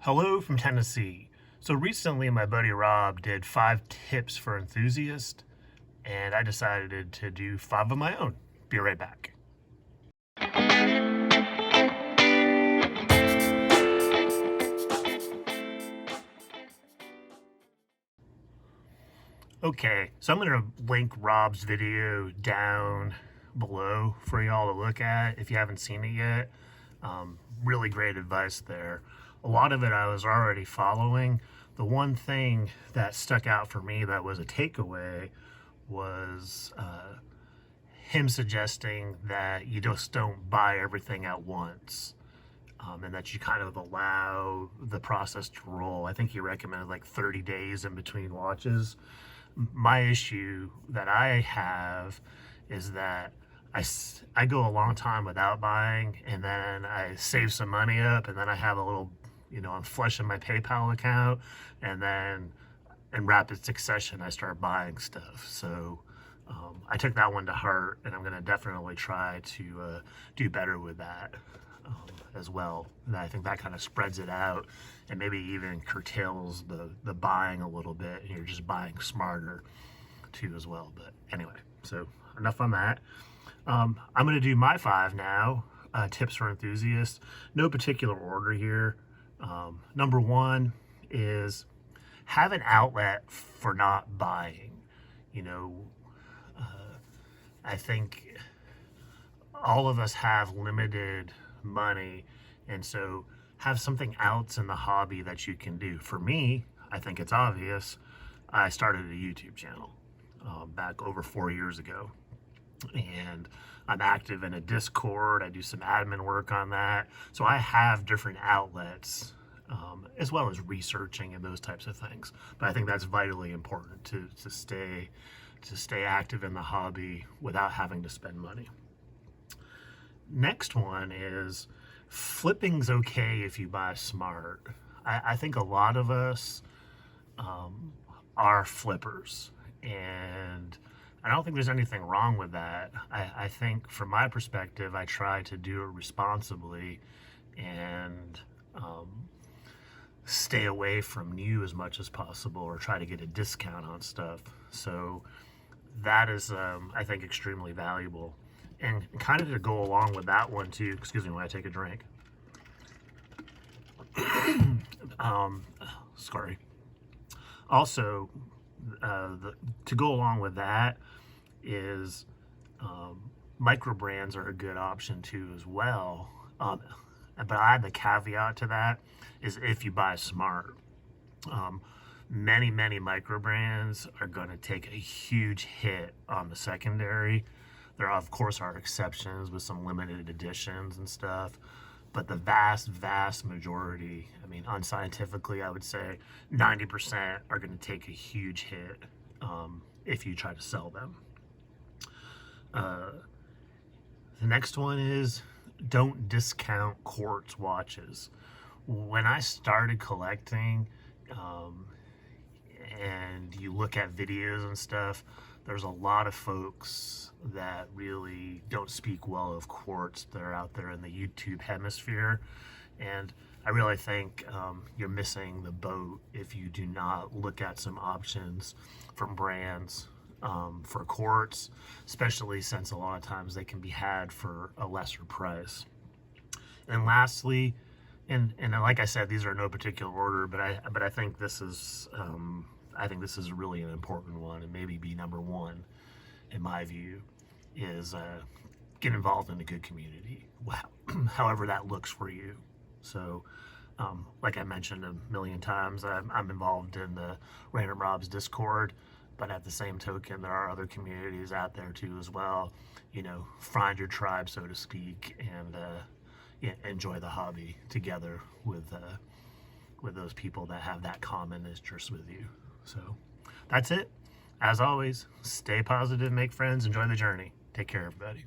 Hello from Tennessee. So recently my buddy Rob did 5 tips for enthusiasts, and I decided to do 5 of my own. Be right back. Okay, so I'm going to link Rob's video down below for y'all to look at if you haven't seen it yet. Really great advice there. A lot of it I was already following. The one thing that stuck out for me that was a takeaway was him suggesting that you just don't buy everything at once. And that you kind of allow the process to roll. I think he recommended like 30 days in between watches. My issue that I have is that I go a long time without buying, and then I save some money up, and then I have a little, I'm flushing my PayPal account, and then in rapid succession I start buying stuff. So I took that one to heart, and I'm going to definitely try to do better with that as well. And I think that kind of spreads it out and maybe even curtails the buying a little bit, and you're just buying smarter too as well. But anyway, so enough on that. I'm going to do my 5 now, tips for enthusiasts. No particular order here. Number 1 is have an outlet for not buying. I think all of us have limited money, and so have something else in the hobby that you can do. For me, I think it's obvious. I started a YouTube channel back over 4 years ago, and I'm active in a Discord. I do some admin work on that, so I have different outlets as well as researching and those types of things. But I think that's vitally important to stay active in the hobby without having to spend money. Next one is flipping's okay if you buy smart. I think a lot of us are flippers, and I don't think there's anything wrong with that. I think from my perspective, I try to do it responsibly and stay away from new as much as possible, or try to get a discount on stuff. So that is, I think, extremely valuable. And kind of to go along with that one too, excuse me when I take a drink. Sorry. Also, to go along with that is micro brands are a good option too as well. But I add the caveat to that is if you buy smart. Many micro brands are going to take a huge hit on the secondary. There, of course, are exceptions with some limited editions and stuff, but the vast majority, I mean, unscientifically, I would say 90% are going to take a huge hit if you try to sell them. The next one is don't discount quartz watches. When I started collecting, and you look at videos and stuff, there's a lot of folks that really don't speak well of quartz that are out there in the YouTube hemisphere, and I really think you're missing the boat if you do not look at some options from brands for quartz, especially since a lot of times they can be had for a lesser price. And lastly, and like I said, these are no particular order, but I think this is really an important one, and maybe be number 1 in my view, is get involved in a good community, however that looks for you. So like I mentioned a million times, I'm involved in the Random Rob's Discord, but at the same token, there are other communities out there too as well. Find your tribe, so to speak, and enjoy the hobby together with those people that have that common interest with you. So that's it. As always, stay positive, make friends, enjoy the journey. Take care, everybody.